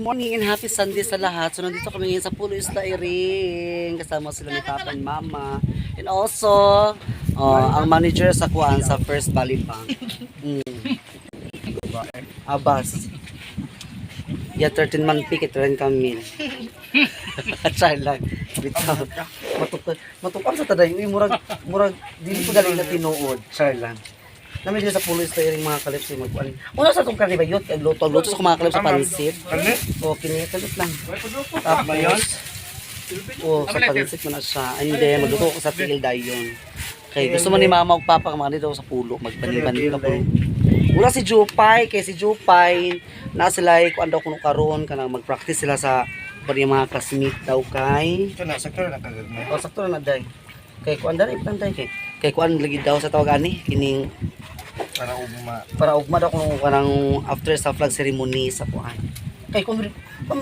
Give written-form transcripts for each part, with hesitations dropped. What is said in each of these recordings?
Morning and happy Sunday sa lahat. So nandito kami ngayon sa Pulo Isla Iring. Kasama sila ni Papa and Mama. And also, ang manager sa Kuan sa First Valley Bank. Abbas. Yeah, 13 man picket rin kami. Try lang. Bitaw. Matukam sa taday. Murag, dili ko galing na tinuod. Try lang. Namin din sa Pulo Isla Iring mga kalips yung magkuhan. Una sa itong karibayot, kay luto sa mga kalips sa pansit. O, kinikalit lang. Tapos, sa pansit mo na siya. And then, magluto ko sa tigil dayon. Okay, gusto mo ni Mama o Papa kamali daw sa pulo. Magbaning-baning ka po. Wala si Jupay, kay si Jupay, na sila, kuan daw kuno karon kanang mag-practice sila sa pari mga classmate daw kay. Ito na, sakto na kagagmay. O, sakto na day. Kay kuan dali ipantay kay kuan lagi daw sa tawag ani kining para ugma daw kung kanang after sa flag ceremony sa kuan. Kay kung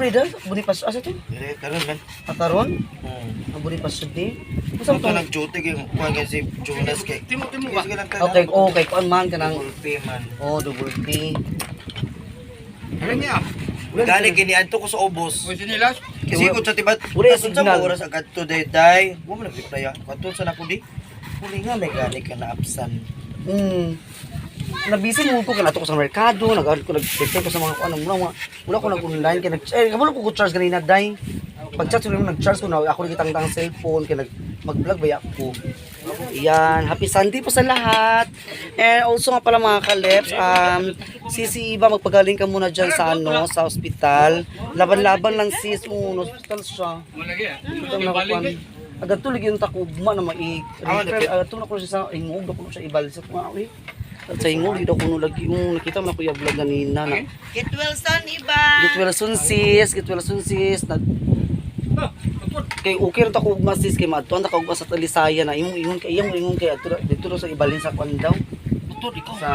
reader buni pas asa to? Dire karon man. Karon? Ang buni pas di. Usa to nag-duty kay kuan si Jonas kay. Timo ba? Okay, okay kuan man kanang double pay man. Oh, double pay. Ano niya? Gali kini adto ko sa ubos. Oy sinilas. Kasi ko sa tibat. Uri Sa signal. oras agad to day. Mo man nag-reply ah. Katon sa nako di. Uli nga may gali ka na absan. Nabisi mo ko kanato ko sa merkado, nag-check ko sa mga ano muna ko nag-online kay kabalo ko charge ganina dai. Pag-chat ko nag-charge ko na ako nagitang cellphone kay mag-vlog ba ako. Yan, happy Sunday po sa lahat. And also nga pala mga kaleps, si Iba magpagaling ka muna dyan sa sa ospital. Laban-laban lang sis mo, hospital siya. Ito na ko pan. Agad tulig yung takugma na mai-refer. Agad to na ko siya sa ingog, ko siya ibalisat nga uy. At sa ingog, dito ko lagi yung nakita mo na kuya vlog ganina na. Get well son, Iba. Get well soon sis. Kay okay ra ta ko ugma sis kay maadtuan ta ka ugma sa Talisaya na imong kay adto dito sa ibalin sa kwan daw. Betul ikaw. Sa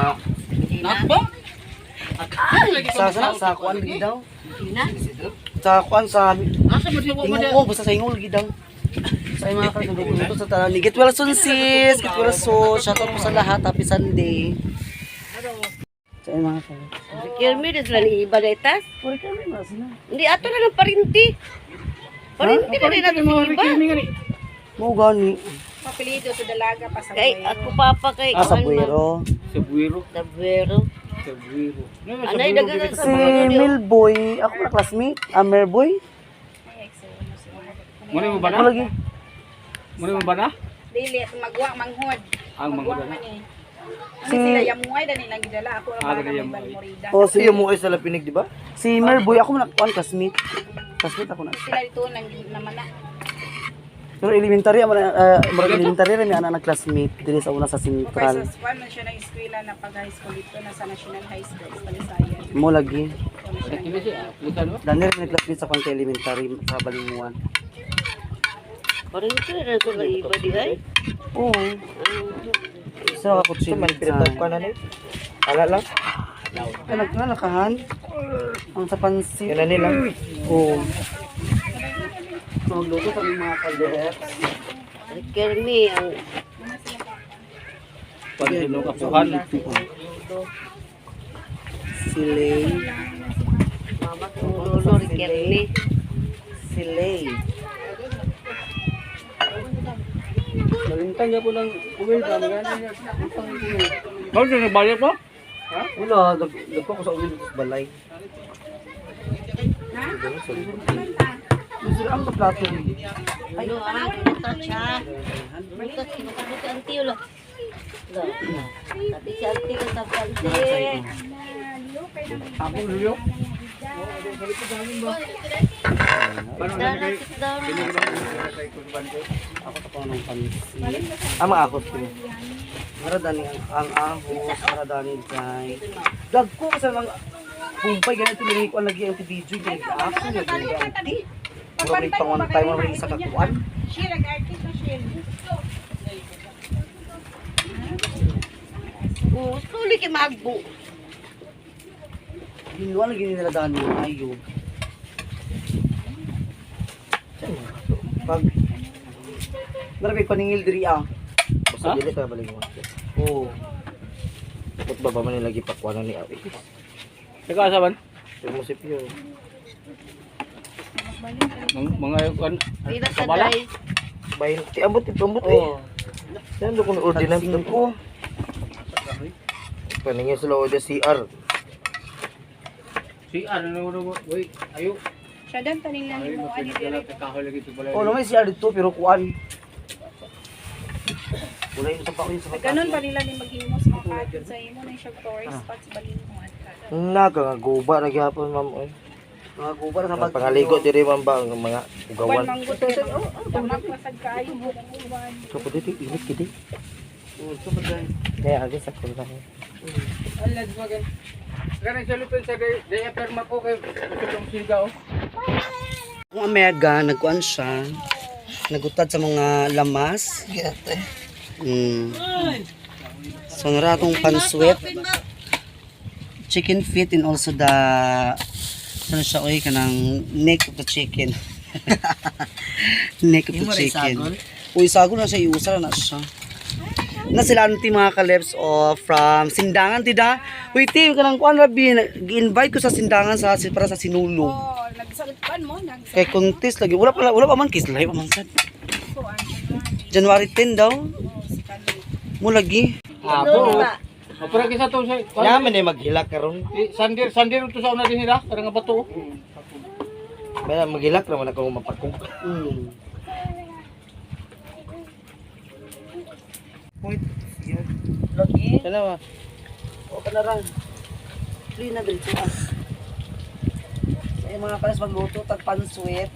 Napa? sa kwan lagi daw. Ina. Sa kwan sa Asa mo siya mo ingong basta sa ingong lagi daw. Sa mga kasundo dito sa tanan. Get well soon sis. Get well soon. Shout out po sa lahat. Happy Sunday. Sa mga kasundo. Kirmi din sila ni Iba dayta. Puri kami na sila. Hindi ato na ng parinti. Parinti na rin natin si Iba. Mo gani. Papilito sa dalaga pa sa Kay ako papa kay Sa buwero. Sa buwiro. Tabuero. Sa buwiro. Anay dagan Si Milboy, ako na classmate. Merboy. Muna mo ba na? Ako lagi. Muna mo ba na? dili at magwa manghod. Ang Magwa manghod. man eh. Ano sila yamuay dani lang gidala ako ra Ah, para dali may yamuay. balmorida. O si Iyo mo ay sa lapinig di ba? Si Merboy, ako na kuan classmate. Classmate ako na. Sila dito nang naman na. Pero elementary elementary rin ana na classmate diri sa una sa Central. Versus one man siya na eskwela na pag high school dito na sa National High School sa Talisaya. Mo lagi. Kini siya. Likan mo. Dani rin classmate sa pangka elementary sa Balinguan. Parinti na ko kay Iba di ay. Oo. Sa ako Sa man chimit pinatag ka na ni. Ala lang. nakahan. Ang sa pansit. Yan na nila. Oo. Magluto sa mga kalderets. Kirmi ang Pagdilo ka puhan. Silay. mama ko lolo ri Kirmi. Silay. Nalintang niya po ng uwil ka. Bakit na bayad mo? Wala, nagpo ko sa uwil sa balay. Sila ang plato. Ay, buta siya. Buta ang tiyo lo. Tapi si Auntie ka sa pansi. Ako luyo. Darat daw. Ako pa ng pansit. Mga ahos ko. Maradani ang ahos, maradani dyan. Dagko kasi mga bumpay ganito nilingit ko lagi ang video. Ako nag-ganti. Murag pang one time mo isa ka kuan. Siya nag-artist na siya. Oh, suli kay magbo. Ginuan lagi nila dani ayo. Pag Narabi paningil diri ah. Basta dili ka balingon. Oo. Ba't ba man nilagi pakwanan ni Awi? Ikaw asaban? Yung musip yun. Mga kan Pila sa kabala. day. 20. Ambot ito, ambot eh. Oh. Yan doon kung ordinance Tag ko. 5. Paningin sila o CR. Si ano wait, ayo. Siya dan taning lang Ay, mo ani mapigala dire. kahoy lagi ito pala. Oh, naman siya dito pero kuan. Wala yung sa pakin sa Ganun pa nila ni maghimos mga katin sa imo na siya tourist spots balin mo at kada. Nakaguba na gyapon ma'am oy. mga gubar sa Ang pangaligo diri ma'am ba ang mga Wan ugawan. manggut ka. Tamak pasag kaayo mo ng uwan. So pwede di init kidi. Oh, so bagay. Kaya agi sa kulang. Alas bagay. Ganun sa lupin sa day after mako kay kung sigaw. Ang Omega, nagkuan siya. Nagutad sa mga lamas. Giyate. Mm. So, nara akong panswet. Chicken feet and also the ano siya, oy, kanang neck of the chicken. Neck of the Yung maray chicken. sagol? Uy, sagol na siya, iusara na siya. Na sila auntie mga kaleps from Sindangan, tida. Uy, team, kanang kuan rabi, gi-invite ko sa Sindangan para sa sinulog. Oh, nagsalpan mo Kay contest lagi. Wala pa man kiss live man sad. nagsuan. January 10 daw. Si Kali. Mo lagi. Abo. Opera kisa to sa Yaman ni maghilak karon. sandir to sa una din nila karang bato. Bala maghilak naman ako mapakog. Mm. Point. Yan. Lagi. Dalawa. O kanaran. Clean na dito ah. Sa mga kalas magluto tag panswet.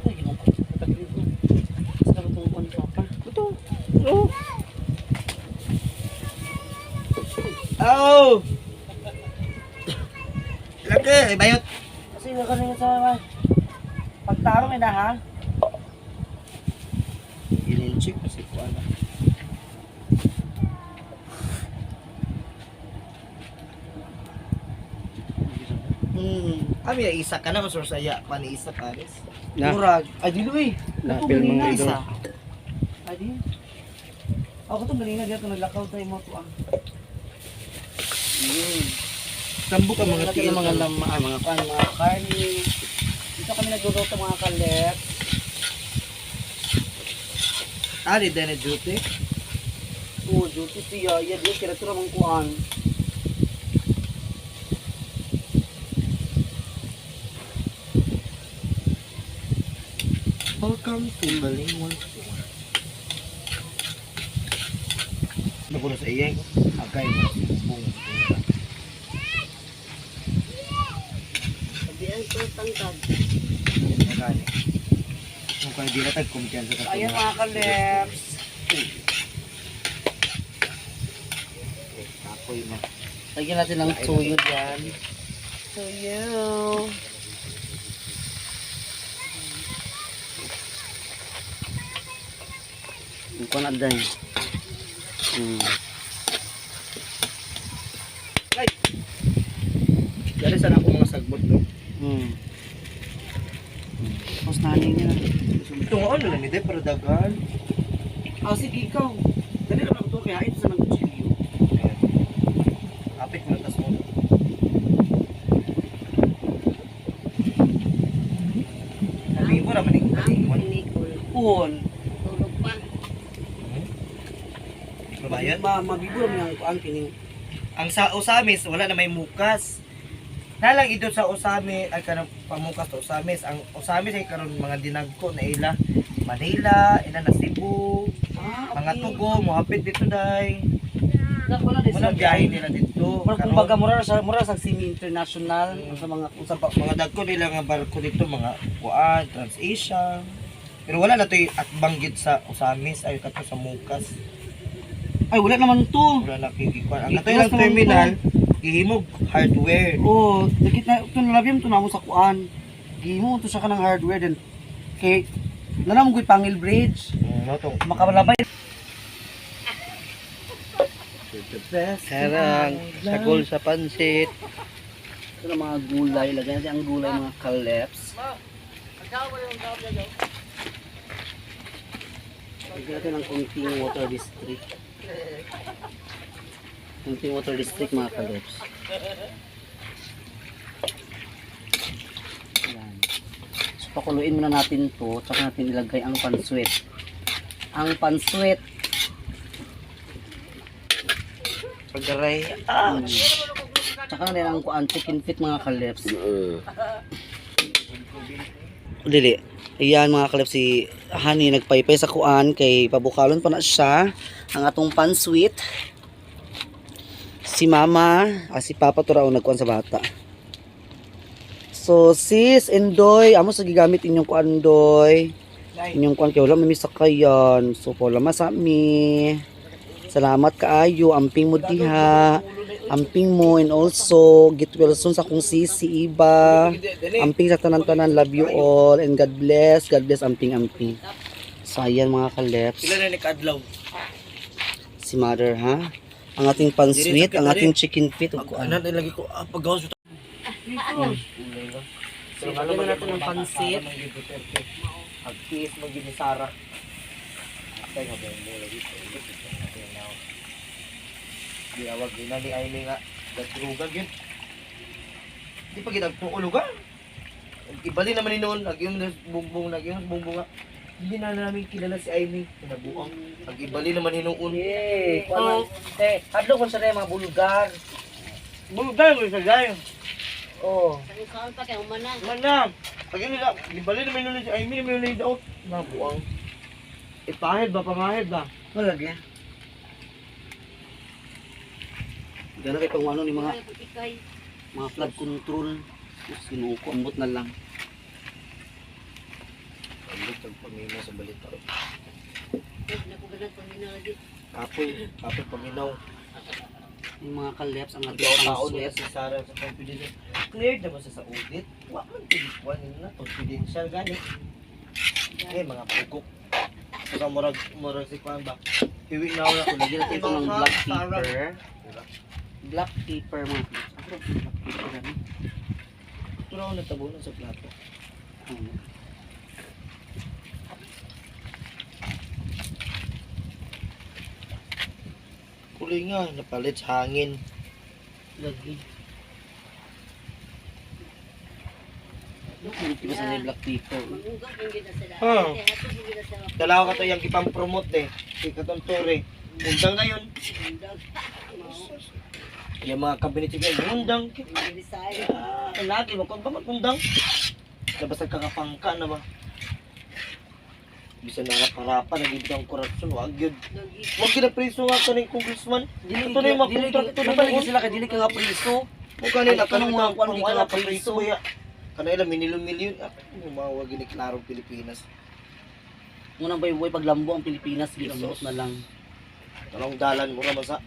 Uy, ginoo. Sa itong kon pa. Ito. Oh. Oh. Laki, bayot. Kasi kanina sa mga pagtaro may na ha. Ilinchik kasi ko ano. Kami ay isa ka na masur saya pa ni isa pares. Na. Murag. Ay dilo eh. Na, Ito film ganina mga isa. idol. Ay di. Ako to ganina dito naglakaw tayo mo to ah. Tambok ang mga Laki tiil ng mga mga lama, mga kan, mga karni. Dito kami nagluluto mga kalep. ari din na duty. Oh, duty siya. Yan, yan, kira ito namang kuhan. Welcome to Balingwang. Napuno sa iyay. Agay mo. Bunga. Sabihan ko tangkad. Agay. Kung kayo di na tag-kumpiyansa ka. Ayan mga kaleps. Ako'y ma. Lagyan natin ng tuyo dyan. Tuyo. Yung kuhan na dyan. Dali sana ako mga sagbot no. Tapos nanin niya. Ito nga ano lang ito pero dagan. Sige ikaw. Dali na ako ito kaya ito sa nagkuchilyo. Apit mo tas mo. Sabi mo naman yung balingwan. Nicole. Puhon. Tulog pa. Babayan. Mabiburo mo yung kuhan kining. Ang sa Osamis wala na may mukas. Nalang ito sa Osamis ay kanang pamukas sa Osamis. Ang Osamis ay karon mga dinagko na ila Manila, ina na Cebu, mga Tugo, mohapit dito dai. Wala Wala biyahe nila dito. Kumbaga mura sa semi international sa mga usap pa. Mga dagko nila nga barko dito mga kuan, Trans-Asia. Pero wala na to at banggit sa Osamis ay kato sa Mukas. Ay wala naman to. Wala na kikikuan. Ang kato lang terminal, gihimog hardware. Oh, dikit na ito nalabim to namo sa kuan. Gimo to sa kanang hardware din. Kay nanam gud Pangil Bridge. No to. Makabalabay. Sarang, sagol sa pansit. Ito na mga gulay, lagyan natin ang gulay mga kaleps. Lagyan natin ang kunting water district. Kunting water district mga kaleps. Pakuluin muna natin to, tsaka natin ilagay ang panswet. Ang panswet. Pagaray. Ouch! Tsaka na rin ang kuan, chicken feet mga kaleps. Dili. Ayan mga kaleps, si Honey nagpaypay sa kuan, kay pabukalon pa na siya. Ang atong panswet. Si Mama, si Papa to raw nagkuan sa bata. So sis, Endoy, amo sa gigamit inyong kuan Doy. Inyong kuan kay wala mamisa kayan. So wala masami. Salamat kaayo, amping mo diha. Amping mo and also get well soon sa kong sisi iba. Amping sa tanan-tanan, love you all and God bless. God bless amping. So ayan mga kaleps. Sila na ni Kadlaw. Si Mother ha. Ang ating pansweet, ang ating chicken feet ug kuan. Ano lagi ko paggawas. So lagyan na natin ng pansit. Agtis mo gini Sara. Ay nga ba mo lagi. Diawag din na ni Ailey nga. Dagrugan yun. Di pa ginagtuulog ka. Ibali naman ni noon. Nagyong bumbong nga. Hindi na namin kilala si Ailey. Pinabuang. Ibali naman ni noon. Eh, kuan. Hadlo kon sa mga bulgar. Bulgar mo sa gayo. Oh. Saan pa kayo manang? Manam. Pag nila, ibali naman noon si Ailey. Naman yung daot. Nabuang. Ipahid ba? Pamahid ba? Wala gyud. Gana kay pang ano ni mga flood control. Sinuko ambot na lang. Ang pagpamina sa balita. Nakuganan pang lagi. Kapoy paminaw. Yung mga kaleps ang ating Tao niya pansweet. si Sarah sa confidential. Cleared na ba siya sa audit? Wa man pagkuan na confidential gani. Eh mga pugok. Saka murag si Kwan ba? Hiwi na ako. Lagyan natin ito ng black pepper. Black pepper mga kaleps. Ako black pepper ano? Ito na ako natabunan sa plato. Kulay nga, napalit sa hangin. Lagi. Hindi ba sa black pepper? Mangugap yung gina sila. Ah. Kaya ato yung gina sila. Dalawa ka to yung ipang-promote eh. Si Katong Tore. Undang na yun. Yung mga kabinet siya, undang. Lagi mo, kung ba mag-undang? Labas nagkakapangka na ba? Bisa na harap-harapan, nag-ibig ang korupsyon, wag yun. Wag yun na preso nga ka ng congressman. Ito na yung mga kontrakto na Dili ba? sila kay dili ka nga priso. Kung kanila, Ay, kanong mga kuwan, di ka nga preso. Kanila, minilyon-milyon. Umawag yun iklarong Pilipinas. Munang boy paglambo ang Pilipinas, ginamot na lang. Talong dalan mo ka masa.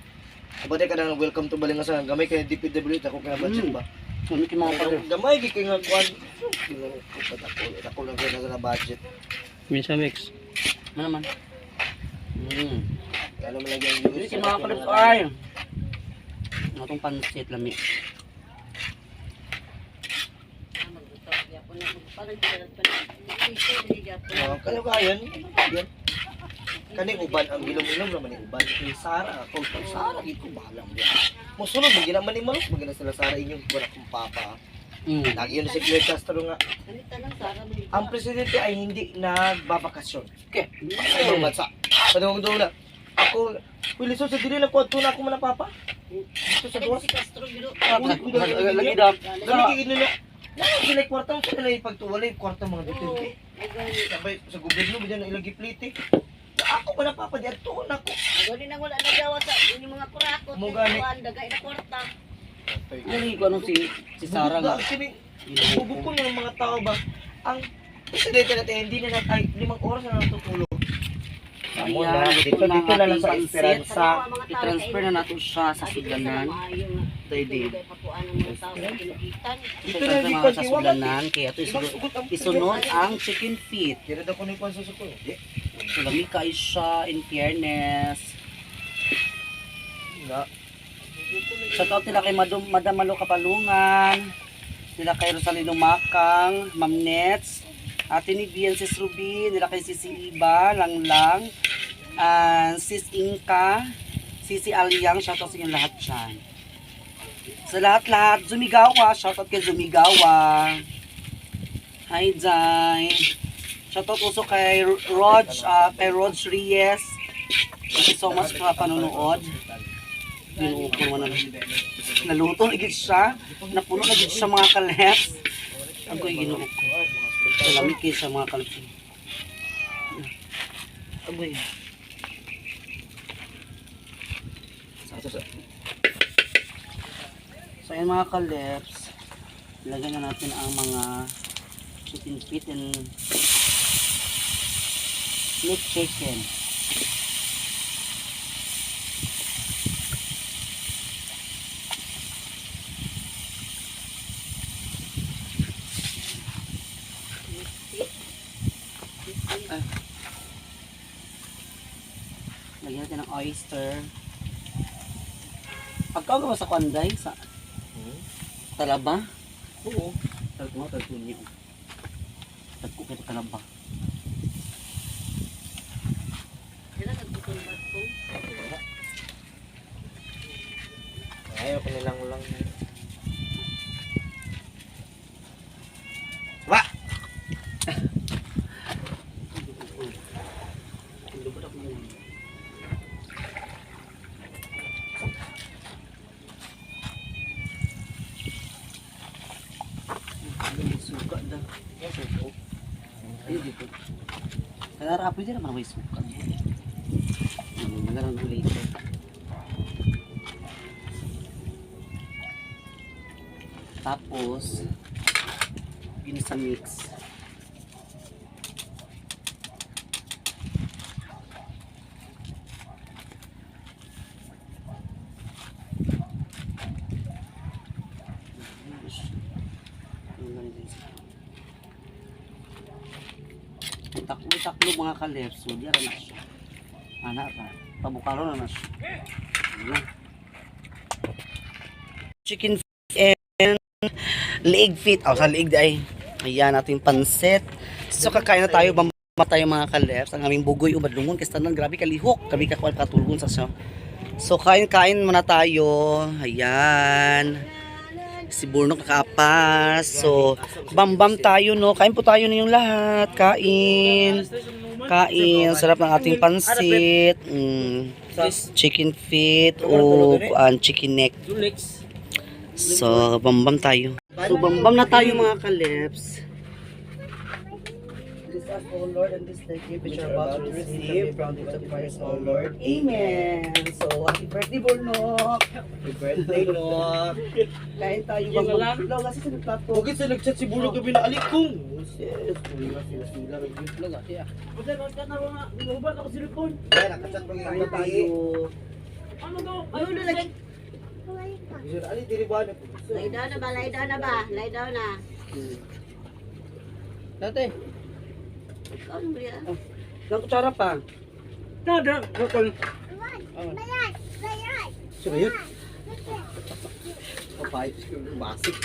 Kapatid ka na welcome to Balingasan. Gamay kayo DPWH, ako kaya budget ba? Ano yung mga pala? Gamay, kaya nga kuwan. Ako lang kaya na budget. Minsan mix. Ano naman? Ano mo lagi ang Dili si mga kalips ay. Ano itong pansit lami? Kalugayan. Yan. Kaning uban ang ilom-ilom naman ni uban ni Sara. Kung Sara gito bahala mo. Mo sunod mo ginaman ni Malos, magina sila Sara inyong wala kong papa. Lagi yun si Claire Castro nga. Ang presidente ay hindi nagbabakasyon. Okay. Sa ibang bansa. Padungong doon na. Ako, pili sa dili lang ko na ako man papa. Dito sa duwas. Lagi daw. Dali kay nila. Sila kwarta mo sila ipagtuwalay kwarta mga dito. Sabay sa gobyerno bigyan ng ilagi plite. Ako ba na papa di ato na ko. Gani nang wala nagawa sa inyong mga kurakot. Mo gani. Dagay na kwarta. Dili ko anong si Sarah nga. Bugo ko ng mga tao ba ang presidente natin hindi na ay 5 oras na natutulog. Ayan, Dito na lang sa Esperanza. I-transfer na natin siya sa Sudlanan. Dito Dito na di Sa Sudlanan. Kaya ito isunod ang chicken feet. Tira daw ko ni kwan sa suko. So lami kayo siya in fairness. Na. Shoutout nila kay Madam Malo Kapalungan. Nila kay Rosalino Makang, Ma'am Nets, Ate ni Bian, Sis Ruby, nila kay Sisi Iba, Langlang, Sis Inka, Sisi Aliang, shoutout sa inyo lahat dyan. Sa lahat-lahat, Zumigawa, shoutout kay Zumigawa. Hi, Jai. Shoutout also kay Rog Reyes. Thank you so much sa panonood. Ginuo ko naman naluto na gid siya. Napuno na gid siya mga kaleps. Ang ko'y ginuo ko. Salami kayo sa mga kaleps. Agoy. So ayan mga kaleps. Ilagay na natin ang mga chicken feet and meat chicken. Lagyan natin ng oyster. Pagkaw ka ba sa kwanday? Sa talaba? Oo. Talko niyo. Talko kayo talaba. Ayaw ko nilang ulang. Wa! Suka dah. Ini dito. Kaya rapi din naman may suka. Magalang ulit. Tapos ginisa mix. Taklo mga kaleps, so diyan na siya. Anak ka, pabukalo na siya. Ayan. Chicken feet and leg feet. Sa leg ay. Ayan natin pansit. So kakain na tayo, bamba tayo mga kaleps. Ang aming bugoy ubadlungon kasi tanan grabe kalihok. Kami kakuan katulgon sa siya. So kain-kain muna tayo. Ayan. Si Burnok nakaapas. So, bambam tayo, no? Kain po tayo ninyong lahat. Kain. Kain. Sarap ng ating pansit. Chicken feet o chicken neck. So, bambam tayo. So, bambam na tayo mga kaleps. This is O Lord, and this thank you which are about to receive from the Christ, O Lord. Amen. So, happy birthday, Burnok. Happy birthday, Nok. Kain tayo bambam. Law, kasi sa nagplato. Bakit sa nagchat si Bulog kami na alikong? Kaya nakachat pang Kain tayo. Lulo lagi. Ali, diri ba na po? Lay down na ba? Lay down na ba? Lay down na. Dati, Ikaw nung bria. ng kutsara pa. Tada, bakal. Siyayot. Kapay, basik.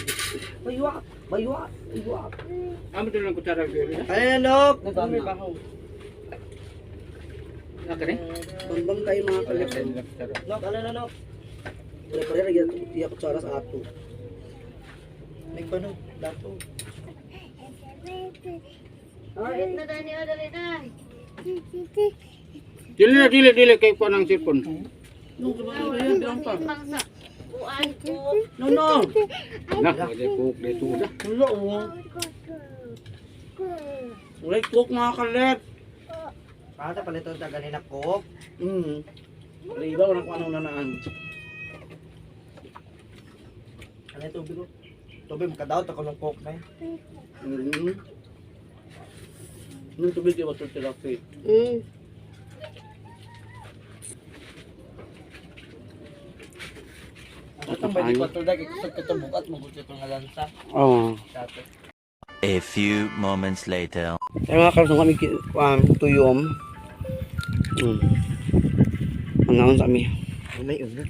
Baywa, baywa, baywa. Amo to lang kutsara dito. Ano na, Nok? Nagana. Nakare. Bambam tayo mga kaleps. Nok, ano na, Nok? Pare-pare lagi ito tiyak kutsara sa ato. May panog, dato. Oh, eat na dani, oh, dali na. Dili kay ko ng sipon. No, sabay yan, bilang pa. Pang sa buwan ko. No, no. Na, wala ko dito da. Wala, oh. Wala cook mga kaleps. Para palito sa ganina ko. Wala iba, wala kung anong nanaan. Ano yung tubig ko? Tubig, makadaot ako ng coke na Nung tubig yung water therapy. At ang may di patuldag, ikusag ka ito bukat, magulit ito nga lansa. Oo. Dato. A few moments later. Kaya mga karos kami tuyom. Ang naon sa kami. May unat.